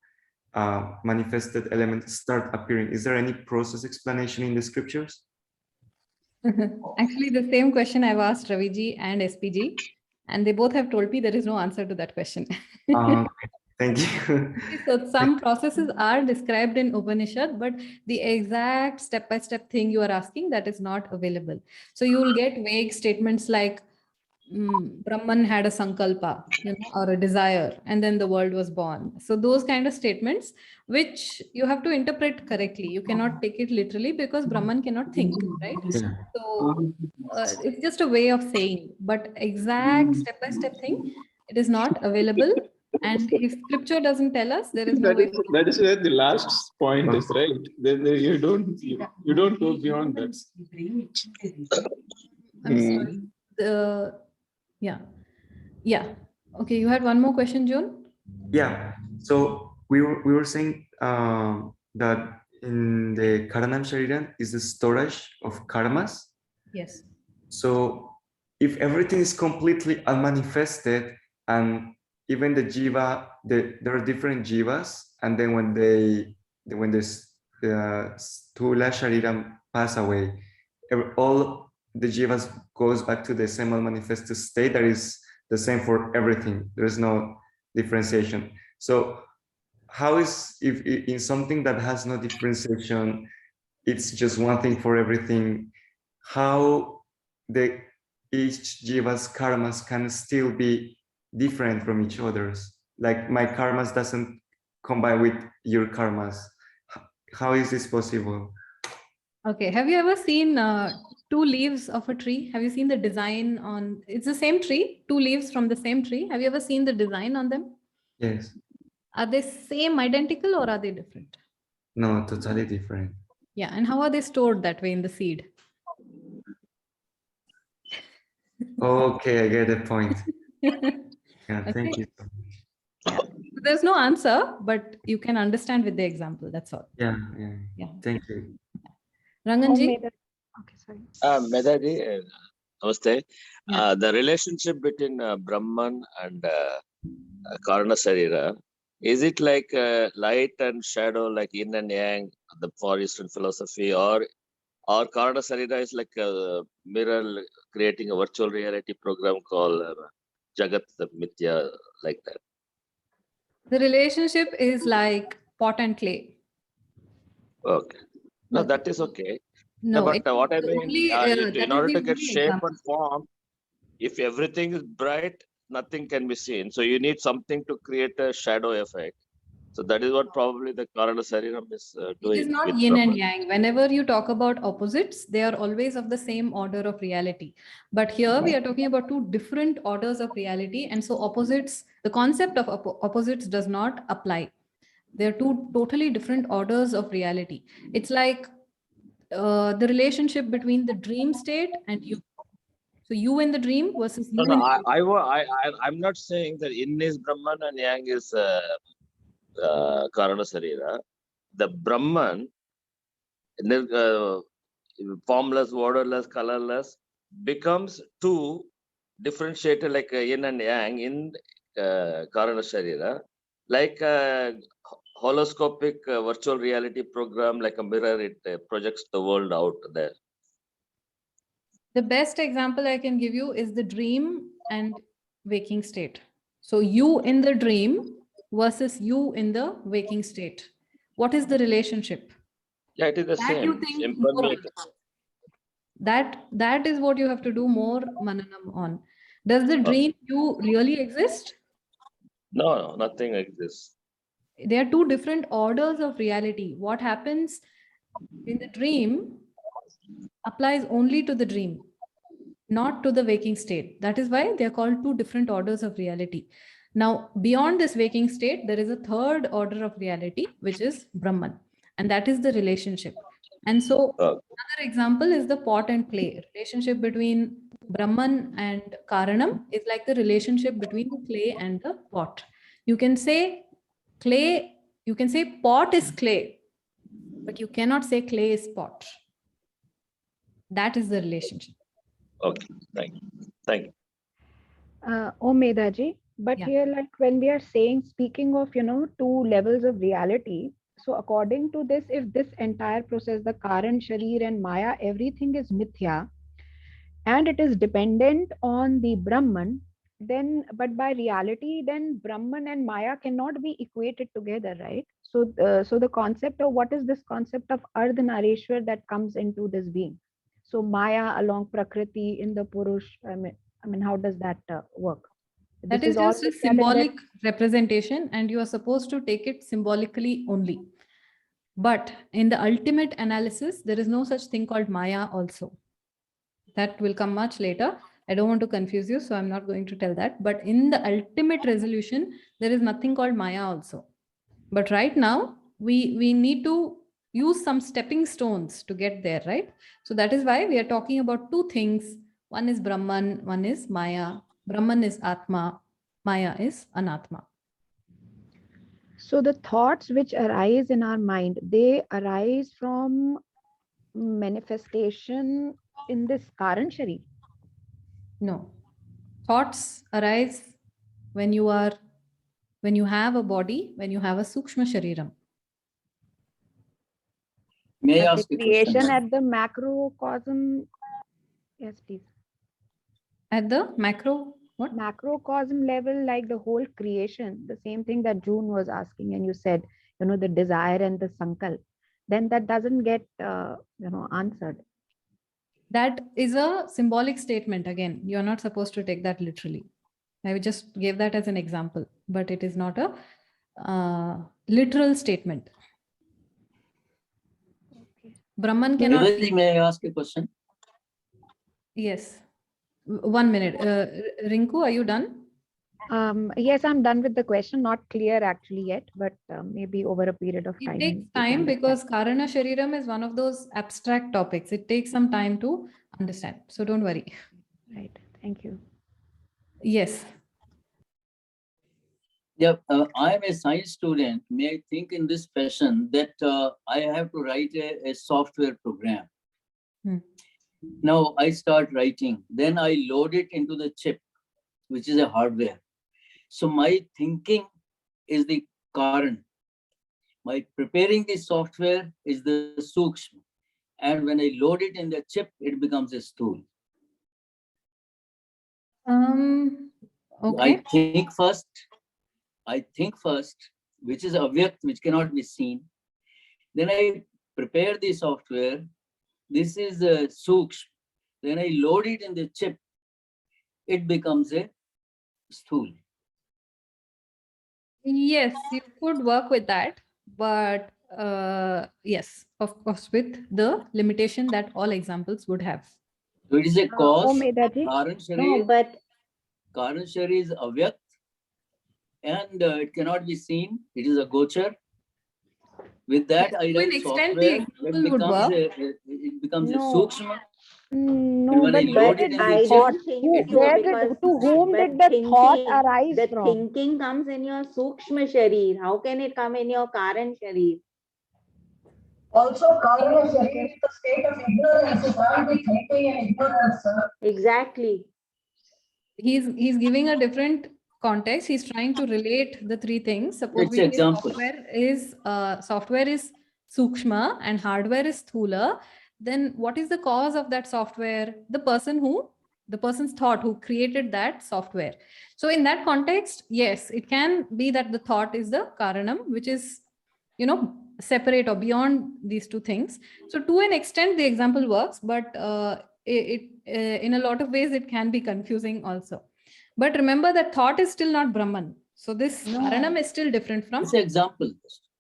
Speaker 9: manifested elements start appearing? Is there any process explanation in the scriptures?
Speaker 1: Actually, the same question I've asked Raviji and SPG, and they both have told me there is no answer to that question.
Speaker 9: Thank you.
Speaker 1: So some processes are described in Upanishad, but the exact step-by-step thing you are asking, that is not available. So you will get vague statements like Brahman had a sankalpa, or a desire, and then the world was born. So those kind of statements, which you have to interpret correctly. You cannot take it literally because Brahman cannot think, right?
Speaker 9: Yeah.
Speaker 1: So it's just a way of saying, but exact step-by-step thing, it is not available. And if scripture doesn't tell us, there is no way.
Speaker 10: That is where the last point is, right? You don't go beyond that.
Speaker 1: I'm sorry. Yeah. Okay, you had one more question, June?
Speaker 9: Yeah. So we were saying that in the Karanam Shariram is the storage of karmas.
Speaker 1: Yes.
Speaker 9: So if everything is completely unmanifested and even the jiva, there are different jivas, and then when the Stula Shariram pass away, all the jivas goes back to the same unmanifested state that is the same for everything. There is no differentiation. So how is, if in something that has no differentiation, it's just one thing for everything, how each jiva's karmas can still be different from each other's? Like my karmas doesn't combine with your karmas. How is this possible?
Speaker 1: Okay. Have you ever seen two leaves of a tree? Have you seen the design on? It's the same tree, two leaves from the same tree. Have you ever seen the design on them?
Speaker 9: Yes.
Speaker 1: Are they same, identical, or are they different?
Speaker 9: No, totally different.
Speaker 1: Yeah. And how are they stored that way in the seed?
Speaker 9: Okay, I get the point. Yeah,
Speaker 1: Okay.
Speaker 9: thank you.
Speaker 1: Yeah. So there's no answer, but you can understand with the example. That's all.
Speaker 9: Yeah.
Speaker 1: Yeah.
Speaker 9: Thank you.
Speaker 1: Ranganji?
Speaker 4: Okay, sorry.
Speaker 10: Medaji, namaste.
Speaker 1: Yeah.
Speaker 10: The relationship between Brahman and Karana Sarira, is it like light and shadow, like yin and yang, the Far Eastern philosophy, or Karana Sarira is like a mirror creating a virtual reality program called Jagat Mithya, like that?
Speaker 1: The relationship is like pot and clay.
Speaker 10: Okay. No,
Speaker 1: No,
Speaker 10: that is okay. No,
Speaker 1: no,
Speaker 10: but
Speaker 1: it,
Speaker 10: what I mean,
Speaker 1: only
Speaker 10: in
Speaker 1: that is
Speaker 10: order
Speaker 1: the
Speaker 10: to get
Speaker 1: only
Speaker 10: shape
Speaker 1: example.
Speaker 10: and form, if everything is bright, nothing can be seen. So you need something to create a shadow effect. So that is what probably the Karana Sariram is
Speaker 1: It is
Speaker 10: doing
Speaker 1: not
Speaker 10: with
Speaker 1: yin and
Speaker 10: Brahman.
Speaker 1: yang. Whenever you talk about opposites, they are always of the same order of reality. But here we are talking about two different orders of reality. And so opposites, the concept of opposites does not apply. They're two totally different orders of reality. It's like the relationship between the dream state and you. So you in the dream versus
Speaker 10: No,
Speaker 1: you
Speaker 10: no,
Speaker 1: in the
Speaker 10: I'm not saying that Yin is Brahman and Yang is Karana Sarira. The Brahman, formless, waterless, colorless, becomes two differentiated like Yin and Yang in Karana Sharira, like a holoscopic virtual reality program, like a mirror, it projects the world out there.
Speaker 1: The best example I can give you is the dream and waking state. So you in the dream versus you in the waking state. What is the relationship?
Speaker 10: Yeah, it is the
Speaker 1: That you
Speaker 10: same.
Speaker 1: think more
Speaker 10: Impermeate.
Speaker 1: on. That is what you have to do more mananam on. Does the dream you really exist?
Speaker 10: No, no, nothing exists.
Speaker 1: There are two different orders of reality. What happens in the dream applies only to the dream, not to the waking state. That is why they are called two different orders of reality. Now, beyond this waking state, there is a third order of reality, which is Brahman, and that is the relationship. And so, another example is the pot and clay. Relationship between Brahman and Karanam is like the relationship between the clay and the pot. You can say clay, you can say pot is clay, but you cannot say clay is pot. That is the relationship.
Speaker 10: Okay, thank you. Thank you.
Speaker 4: Medaji, but
Speaker 1: Yeah.
Speaker 4: here, like when we are saying, speaking of, two levels of reality. So according to this, if this entire process, the Karan, Sharir and Maya, everything is mithya, and it is dependent on the Brahman, then, but by reality, then Brahman and Maya cannot be equated together, right? So, so the concept of what is this concept of Ardhanareshwar that comes into this being? So Maya along Prakriti in the Purush, I mean, how does that work?
Speaker 1: That
Speaker 4: This
Speaker 1: is
Speaker 4: is all
Speaker 1: just a
Speaker 4: mithya, then
Speaker 1: symbolic representation, and you are supposed to take it symbolically only. But in the ultimate analysis, there is no such thing called Maya also. That will come much later. I don't want to confuse you, so I'm not going to tell that. But in the ultimate resolution, there is nothing called Maya also. But right now, we need to use some stepping stones to get there, right? So that is why we are talking about two things. One is Brahman, one is Maya. Brahman is Atma, Maya is Anatma.
Speaker 4: so the thoughts which arise in our mind, they arise from manifestation in this Karan Sharir.
Speaker 1: No. Thoughts arise when you have a body, when you have a Sukshma Shariram.
Speaker 11: May I
Speaker 4: But
Speaker 11: ask
Speaker 4: the
Speaker 11: a question?
Speaker 4: creation at the macrocosm, yes, please.
Speaker 1: At the macro, what?
Speaker 4: Macrocosm level, like the whole creation, the same thing that June was asking, and you said, the desire and the sankal, then that doesn't get, answered.
Speaker 1: That is a symbolic statement. Again, you're not supposed to take that literally. I just gave that as an example, but it is not a literal statement.
Speaker 4: Okay.
Speaker 1: Brahman cannot.
Speaker 11: May I ask a question?
Speaker 1: Yes. 1 minute. Rinku, are you done?
Speaker 4: Yes, I'm done with the question. Not clear actually yet, but maybe over a period of
Speaker 1: It
Speaker 4: time.
Speaker 1: takes
Speaker 4: we can
Speaker 1: time
Speaker 4: get
Speaker 1: because Karana Shariram is one of those abstract topics. It takes some time to understand. So don't worry.
Speaker 4: that. Right. Thank you.
Speaker 1: Yes.
Speaker 11: Yeah, I am a science student. May I think in this fashion that I have to write a software program. Now I start writing, then I load it into the chip, which is a hardware. So my thinking is the Karan. My preparing the software is the Sukshma. And when I load it in the chip, it becomes a stool.
Speaker 1: Okay.
Speaker 11: I think first, I think first, which is avyakt, which cannot be seen. Then I prepare the software. This is a sukshma. Then I load it in the chip. It becomes a stool.
Speaker 1: Yes, you could work with that, but yes, of course, with the limitation that all examples would have.
Speaker 11: So it is a cause.
Speaker 4: Medhaji.
Speaker 11: Karan
Speaker 12: No,
Speaker 11: Sharir.
Speaker 12: but
Speaker 11: Karan Sharir is avyakt and it cannot be seen. It is a gochar. With that,
Speaker 1: Yes,
Speaker 11: I
Speaker 1: to an
Speaker 11: write
Speaker 1: extent, the
Speaker 11: software.
Speaker 1: example would work.
Speaker 11: It becomes a
Speaker 4: No.
Speaker 11: sukshma.
Speaker 4: No,
Speaker 11: when I
Speaker 4: but
Speaker 11: load
Speaker 4: where
Speaker 12: but
Speaker 11: it
Speaker 4: did
Speaker 11: in
Speaker 4: the
Speaker 11: the
Speaker 12: I
Speaker 11: chip,
Speaker 4: thought,
Speaker 12: don't think
Speaker 11: it
Speaker 12: so,
Speaker 4: where
Speaker 11: becomes
Speaker 4: did,
Speaker 12: because
Speaker 4: to whom
Speaker 12: but
Speaker 4: did the thought arise
Speaker 12: the
Speaker 4: from?
Speaker 12: thinking comes in your Sukshma Sharir. How can it come in your Karan Sharir?
Speaker 6: Also, Karana Sharir is the state of ignorance. You can't be thinking in ignorance, sir.
Speaker 12: Exactly.
Speaker 1: He's giving a different context. He's trying to relate the three things. Suppose
Speaker 11: It's
Speaker 1: we say
Speaker 11: example.
Speaker 1: software is sukshma and hardware is sthula. Then what is the cause of that software? The person's thought who created that software. So in that context, yes, it can be that the thought is the karanam, which is, separate or beyond these two things. So to an extent, the example works, but in a lot of ways it can be confusing also. But remember that thought is still not Brahman. So this karanam is still different from.
Speaker 11: It's an example.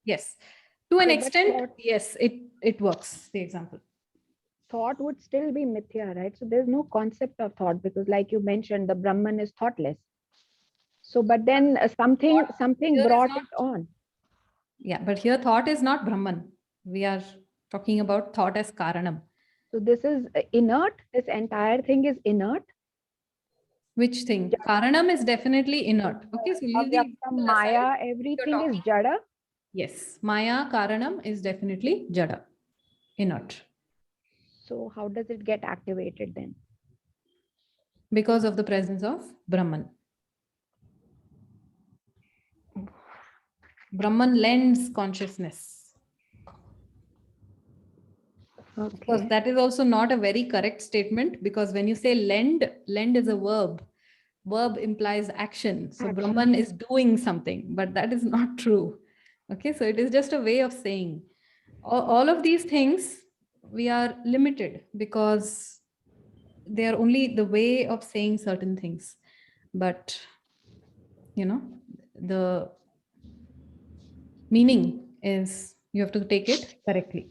Speaker 1: Yes, to an
Speaker 4: Yeah, but
Speaker 1: extent,
Speaker 4: thought-
Speaker 1: yes, it works. The example.
Speaker 4: Thought would still be mithya, right? So there's no concept of thought because, like you mentioned, the Brahman is thoughtless. So, but then something
Speaker 1: here is
Speaker 4: brought
Speaker 1: not-
Speaker 4: it on.
Speaker 1: Yeah, but here thought is not Brahman. We are talking about thought as karanam.
Speaker 4: So this is inert. This entire thing is inert.
Speaker 1: Which thing? Karanam is definitely inert. Okay, so leave the
Speaker 4: Avyaktam,
Speaker 1: example
Speaker 4: Maya,
Speaker 1: aside.
Speaker 4: everything
Speaker 1: You're
Speaker 4: is jada.
Speaker 1: Yes, Maya Karanam is definitely Jada, inert,
Speaker 4: So how does it get activated then?
Speaker 1: because of the presence of Brahman. Brahman lends consciousness. Of course,
Speaker 4: Okay.
Speaker 1: that is also not a very correct statement, because when you say lend is a verb. Verb implies action. So
Speaker 4: Action.
Speaker 1: Brahman is doing something, but that is not true. Okay, so it is just a way of saying. All of these things, we are limited because they are only the way of saying certain things. But, the meaning is you have to take it correctly.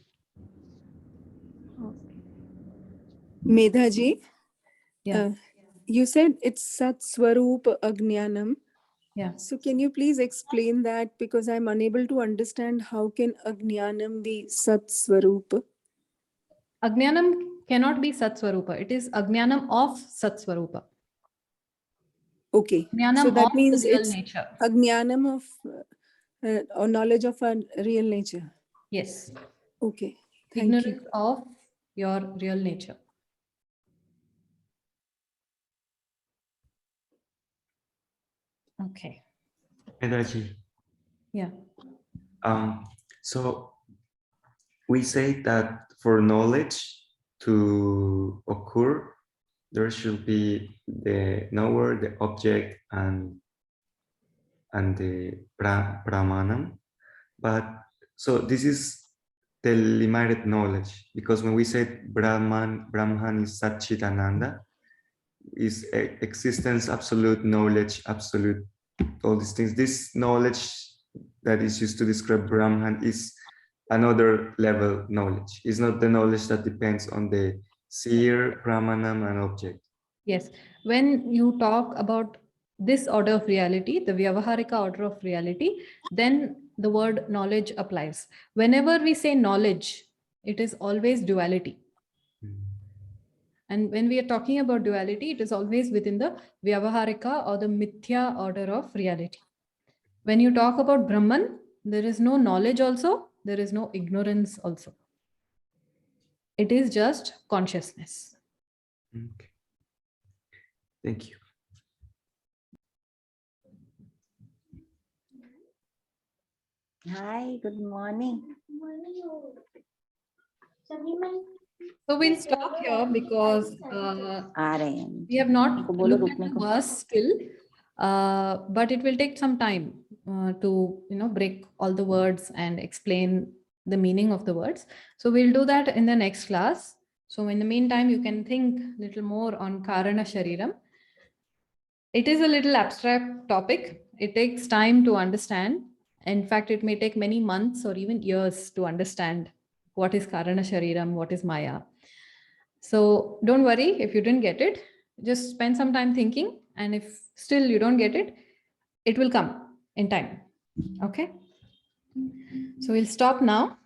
Speaker 13: Medhaji,
Speaker 1: Yeah.
Speaker 13: you said it's Sat Swarup Ajnanam.
Speaker 1: Yeah.
Speaker 13: So can you please explain that, because I'm unable to understand how can Ajnanam be Sat Swarup?
Speaker 1: Ajnanam cannot be Satswarupa. It is Ajnanam of Satswarupa.
Speaker 13: Okay.
Speaker 1: Ajnanam
Speaker 13: So that
Speaker 1: of
Speaker 13: means
Speaker 1: the real
Speaker 13: it's
Speaker 1: nature.
Speaker 13: Ajnanam of or knowledge of our real nature.
Speaker 1: Yes.
Speaker 13: Okay. Thank you.
Speaker 1: Ignorance of your real nature. Okay.
Speaker 9: Energy.
Speaker 1: Yeah.
Speaker 9: So we say that for knowledge to occur, there should be the knower, the object, and the pramanam. But so this is the limited knowledge, because when we say Brahman is Satchitananda, is existence, absolute knowledge, absolute, all these things. This knowledge that is used to describe Brahman is another level knowledge. It's not the knowledge that depends on the seer, Pramanam, and object.
Speaker 1: Yes. When you talk about this order of reality, the Vyavaharika order of reality, then the word knowledge applies. Whenever we say knowledge, it is always duality. And when we are talking about duality, it is always within the Vyavaharika or the Mithya order of reality. When you talk about Brahman, there is no knowledge also, there is no ignorance also. It is just consciousness.
Speaker 9: Okay. Thank you.
Speaker 12: Hi, good morning.
Speaker 1: So we'll stop here because we have not looked at the verse still, but it will take some time. to break all the words and explain the meaning of the words. So we'll do that in the next class. So in the meantime, you can think a little more on Karana Shariram. It is a little abstract topic. It takes time to understand. In fact, it may take many months or even years to understand what is Karana Shariram, what is Maya. So don't worry if you didn't get it. Just spend some time thinking, and if still you don't get it, it will come in time. Okay? So we'll stop now.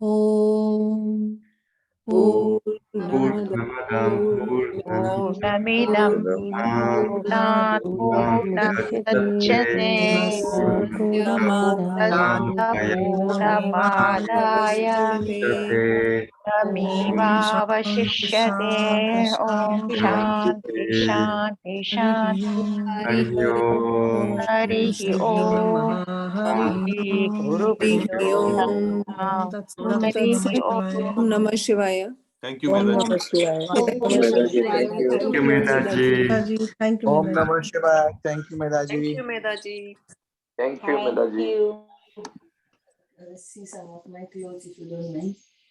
Speaker 1: Om
Speaker 9: Purnamada
Speaker 2: Purnamidam Purnat Purnamudachyate Purnamada Purnamadaya Purnamevavashishyate. Om Shanti Shanti Shanti. Harihi Om. Shri Gurubhyo Namaha. Harihi Om.
Speaker 13: Om Namah Shivaya.
Speaker 14: Thank you,
Speaker 13: Om
Speaker 14: Mehta.
Speaker 13: Namah Shivaya.
Speaker 3: Om Namah Shivaya.
Speaker 9: Thank you, Mehtaji.
Speaker 15: Thank you,
Speaker 14: Om
Speaker 15: Mehta.
Speaker 14: Namah Shivaya. Thank you,
Speaker 7: Thank
Speaker 14: Medaji.
Speaker 7: you, Medaji.
Speaker 12: Thank you.
Speaker 13: Let's see some of my clothes if you don't mind.